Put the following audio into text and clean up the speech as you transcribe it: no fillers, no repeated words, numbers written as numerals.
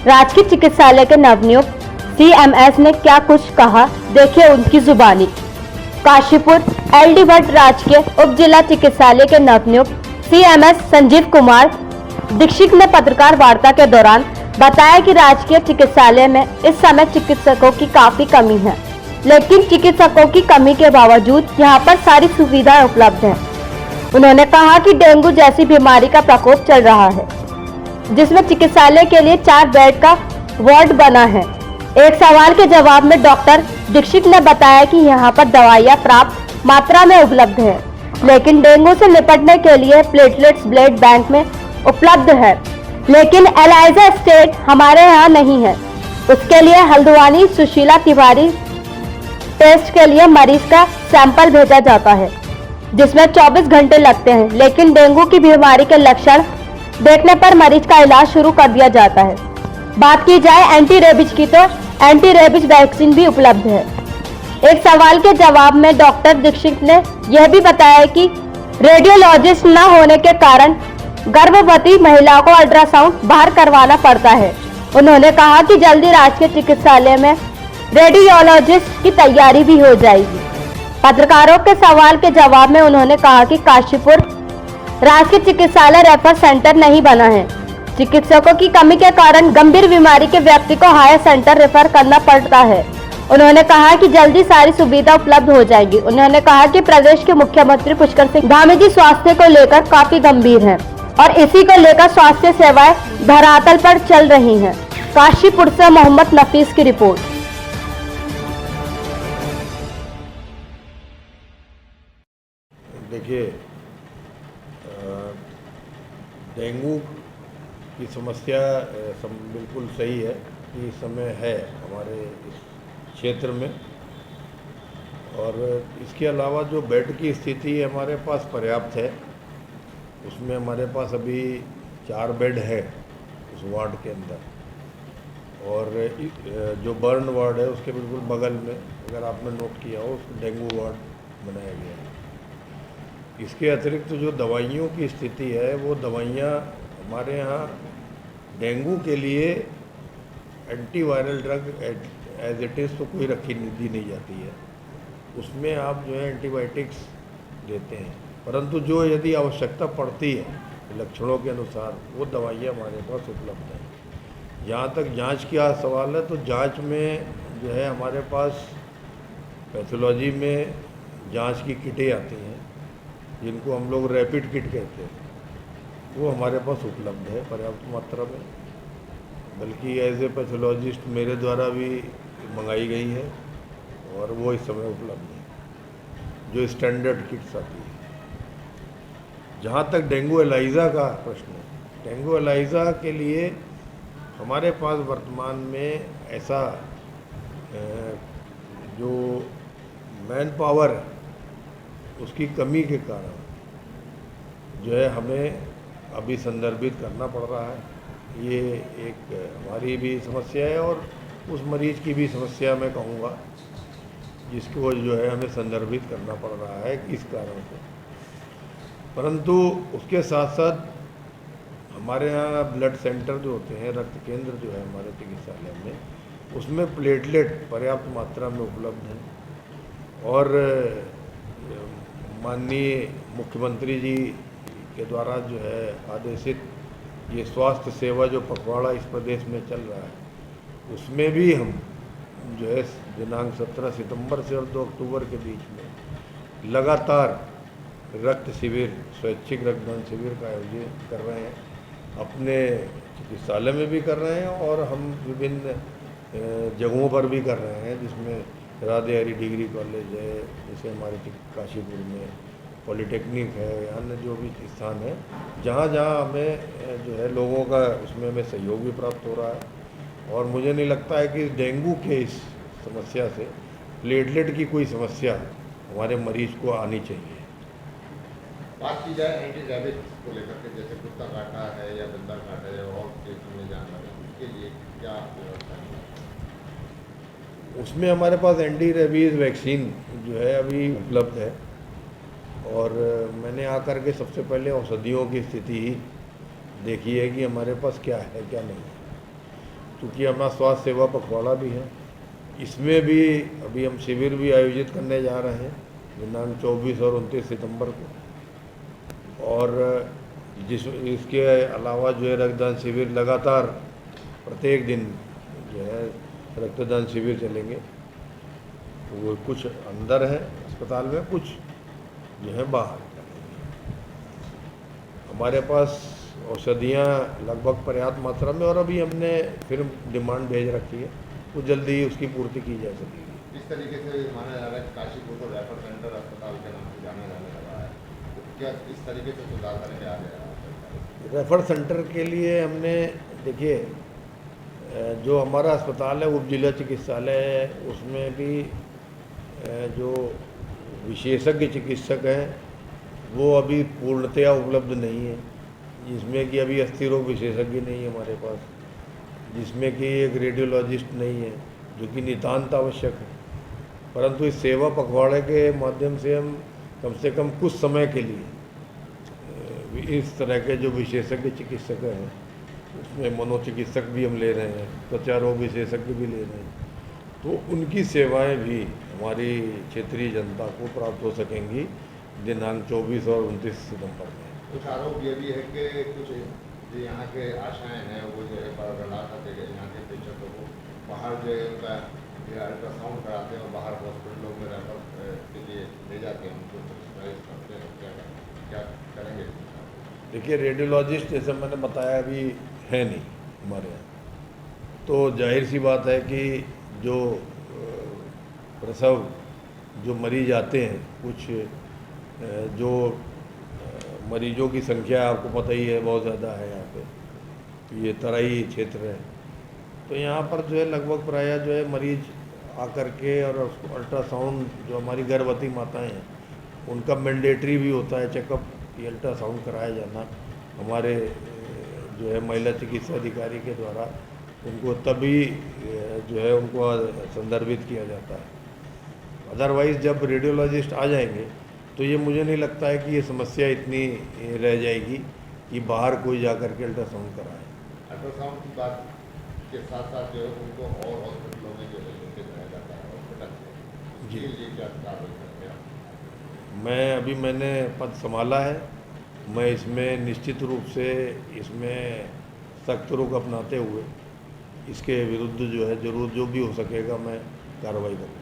राजकीय चिकित्सालय के नवनियुक्त सीएमएस ने क्या कुछ कहा, देखिए उनकी जुबानी। काशीपुर एलडी भट्ट राजकीय उप जिला चिकित्सालय के नवनियुक्त सीएमएस संजीव कुमार दीक्षित ने पत्रकार वार्ता के दौरान बताया कि राजकीय चिकित्सालय में इस समय चिकित्सकों की काफी कमी है, लेकिन चिकित्सकों की कमी के बावजूद यहां पर सारी सुविधाएं उपलब्ध हैं। उन्होंने कहा कि डेंगू जैसी बीमारी का प्रकोप चल रहा है, जिसमें चिकित्सालय के लिए 4 बेड का वार्ड बना है। एक सवाल के जवाब में डॉक्टर दीक्षित ने बताया कि यहां पर दवाइयां प्राप्त मात्रा में उपलब्ध है, लेकिन डेंगू से निपटने के लिए प्लेटलेट्स ब्लड बैंक में उपलब्ध है, लेकिन एलाइजा स्टेट हमारे यहाँ नहीं है। उसके लिए हल्द्वानी सुशीला तिवारी टेस्ट के लिए मरीज का सैंपल भेजा जाता है, जिसमें 24 घंटे लगते हैं, लेकिन डेंगू की बीमारी के लक्षण देखने पर मरीज का इलाज शुरू कर दिया जाता है। बात की जाए एंटी रेबीज की, तो एंटी रेबीज वैक्सीन भी उपलब्ध है। एक सवाल के जवाब में डॉक्टर दीक्षित ने यह भी बताया कि रेडियोलॉजिस्ट न होने के कारण गर्भवती महिलाओं को अल्ट्रासाउंड बाहर करवाना पड़ता है। उन्होंने कहा कि जल्दी राजकीय चिकित्सालय में रेडियोलॉजिस्ट की तैयारी भी हो जाएगी। पत्रकारों के सवाल के जवाब में उन्होंने कहा कि काशीपुर राजकीय चिकित्सालय रेफर सेंटर नहीं बना है। चिकित्सकों की कमी के कारण गंभीर बीमारी के व्यक्ति को हायर सेंटर रेफर करना पड़ता है। उन्होंने कहा कि जल्दी सारी सुविधा उपलब्ध हो जाएगी। उन्होंने कहा कि प्रदेश के मुख्यमंत्री पुष्कर सिंह धामी जी स्वास्थ्य को लेकर काफी गंभीर हैं और इसी को लेकर स्वास्थ्य सेवाएं धरातल पर चल रही हैं। काशीपुर से मोहम्मद नफीस की रिपोर्ट। देखिए, डेंगू की समस्या बिल्कुल सही है कि इस समय है हमारे इस क्षेत्र में, और इसके अलावा जो बेड की स्थिति हमारे पास पर्याप्त है। उसमें हमारे पास अभी 4 बेड है उस वार्ड के अंदर, और जो बर्न वार्ड है उसके बिल्कुल बगल में, अगर आपने नोट किया हो, उसको डेंगू वार्ड बनाया गया है। इसके अतिरिक्त जो दवाइयों की स्थिति है, वो दवाइयाँ हमारे यहाँ डेंगू के लिए antiviral drug as it is तो कोई दी नहीं जाती है। उसमें आप जो है एंटीबायोटिक्स देते हैं, परंतु जो यदि आवश्यकता पड़ती है लक्षणों के अनुसार, वो दवाइयाँ हमारे पास उपलब्ध हैं। जहाँ तक जांच का सवाल है, तो जांच में जो है हमारे पास पैथोलॉजी में जांच की किटें आती हैं, जिनको हम लोग रैपिड किट कहते हैं, वो हमारे पास उपलब्ध है पर्याप्त मात्रा में। बल्कि एज ए पैथोलॉजिस्ट मेरे द्वारा भी मंगाई गई है और वो इस समय उपलब्ध है, जो स्टैंडर्ड किट्स आती है। जहाँ तक डेंगू एलाइजा का प्रश्न है, डेंगू एलाइजा के लिए हमारे पास वर्तमान में ऐसा जो मैन पावर है, उसकी कमी के कारण जो है हमें अभी संदर्भित करना पड़ रहा है। ये एक हमारी भी समस्या है और उस मरीज की भी समस्या मैं कहूँगा, जिसको जो है हमें संदर्भित करना पड़ रहा है किस कारण से। परंतु उसके साथ साथ हमारे यहाँ ब्लड सेंटर जो होते हैं, रक्त केंद्र जो है हमारे चिकित्सालय में, उसमें प्लेटलेट पर्याप्त मात्रा में उपलब्ध हैं। और माननीय मुख्यमंत्री जी के द्वारा जो है आदेशित ये स्वास्थ्य सेवा जो पखवाड़ा इस प्रदेश में चल रहा है, उसमें भी हम जो है दिनांक 17 सितंबर से और 2 अक्टूबर के बीच में लगातार रक्त शिविर, स्वैच्छिक रक्तदान शिविर का आयोजन कर रहे हैं। अपने चिकित्सालय में भी कर रहे हैं और हम विभिन्न जगहों पर भी कर रहे हैं, जिसमें राधे हरी डिग्री कॉलेज है, जैसे हमारे काशीपुर में पॉलिटेक्निक है, अन्य जो भी स्थान है, जहाँ जहाँ हमें जो है लोगों का उसमें हमें सहयोग भी प्राप्त हो रहा है। और मुझे नहीं लगता है कि डेंगू के इस समस्या से प्लेटलेट की कोई समस्या हमारे मरीज को आनी चाहिए। बात की जाए एंटी रेबीज को लेकर के, जैसे कुत्ता काटा है या बंदा काटा है और केस में जान लगा, उसके लिए क्या व्यवस्था है? उसमें हमारे पास एंटी रेबीज वैक्सीन जो है अभी उपलब्ध है, और मैंने आकर के सबसे पहले औषधियों की स्थिति ही देखी है कि हमारे पास क्या है क्या नहीं है। क्योंकि हमारा स्वास्थ्य सेवा पखवाड़ा भी है, इसमें भी अभी हम शिविर भी आयोजित करने जा रहे हैं दिनांक 24 और 29 सितंबर को। और इसके अलावा जो है रक्तदान शिविर लगातार प्रत्येक दिन जो है रक्तदान शिविर चलेंगे। वो कुछ अंदर है अस्पताल में, कुछ जो है बाहर। हमारे पास औषधियाँ लगभग पर्याप्त मात्रा में, और अभी हमने फिर डिमांड भेज रखी है, तो जल्दी ही उसकी पूर्ति की जा सकेगी। इस तरीके से माना जा रहा है कि काशीपुर को रेफर सेंटर अस्पताल के नाम से जाना जाने लगा है, तो क्या इस तरीके से सुधार करेंगे आगे? रेफर सेंटर के लिए हमने, देखिए, जो हमारा अस्पताल है उप जिला चिकित्सालय है, उसमें भी जो विशेषज्ञ चिकित्सक हैं वो अभी पूर्णतया उपलब्ध नहीं है, जिसमें कि अभी अस्थि रोग विशेषज्ञ नहीं है हमारे पास, जिसमें कि एक रेडियोलॉजिस्ट नहीं है, जो कि नितांत आवश्यक है। परंतु इस सेवा पखवाड़े के माध्यम से हम कम से कम कुछ समय के लिए इस तरह के जो विशेषज्ञ चिकित्सक हैं, उसमें मनोचिकित्सक भी हम ले रहे हैं, त्वचा रोग विशेषज्ञ भी ले रहे हैं, तो उनकी सेवाएं भी हमारी क्षेत्रीय जनता को प्राप्त हो सकेंगी दिनांक 24 और 29 सितंबर में। कुछ आरोप ये भी है कि कुछ जो यहाँ के आशाएं हैं वो जो है बरगला करते गए यहाँ के पेशेंटों को बाहर जो है उनका अल्ट्रासाउंड कराते हैं और बाहर हॉस्पिटलों में रेफर के लिए ले जाते हैं, उनको सब्सिडाइज करते हैं, क्या करेंगे? देखिए, रेडियोलॉजिस्ट जैसे मैंने बताया अभी है नहीं हमारे यहाँ, तो जाहिर सी बात है कि जो प्रसव जो मरीज आते हैं, कुछ जो मरीजों की संख्या आपको पता ही है बहुत ज़्यादा है यहाँ पे, ये तराई क्षेत्र है, तो यहाँ पर जो है लगभग प्रायः जो है मरीज आकर के और उसको अल्ट्रासाउंड, जो हमारी गर्भवती माताएं हैं उनका मैंडेटरी भी होता है चेकअप, ये अल्ट्रासाउंड कराया जाना हमारे जो है महिला चिकित्सा अधिकारी के द्वारा उनको तभी जो है उनको संदर्भित किया जाता है। अदरवाइज़ जब रेडियोलॉजिस्ट आ जाएंगे तो ये मुझे नहीं लगता है कि ये समस्या इतनी रह जाएगी कि बाहर कोई जा कर के अल्ट्रासाउंड कराए। अल्ट्रासाउंड की बात के साथ साथ जो है उनको और हॉस्पिटलों में जो है लेके जाया जाता है हॉस्पिटल से, जी जी, क्या कार्रवाई करते हैं? मैंने पद संभाला है, मैं इसमें निश्चित रूप से इसमें सख्त रुख अपनाते हुए इसके विरुद्ध जो है जरूर जो भी हो सकेगा मैं कार्रवाई करूँगा।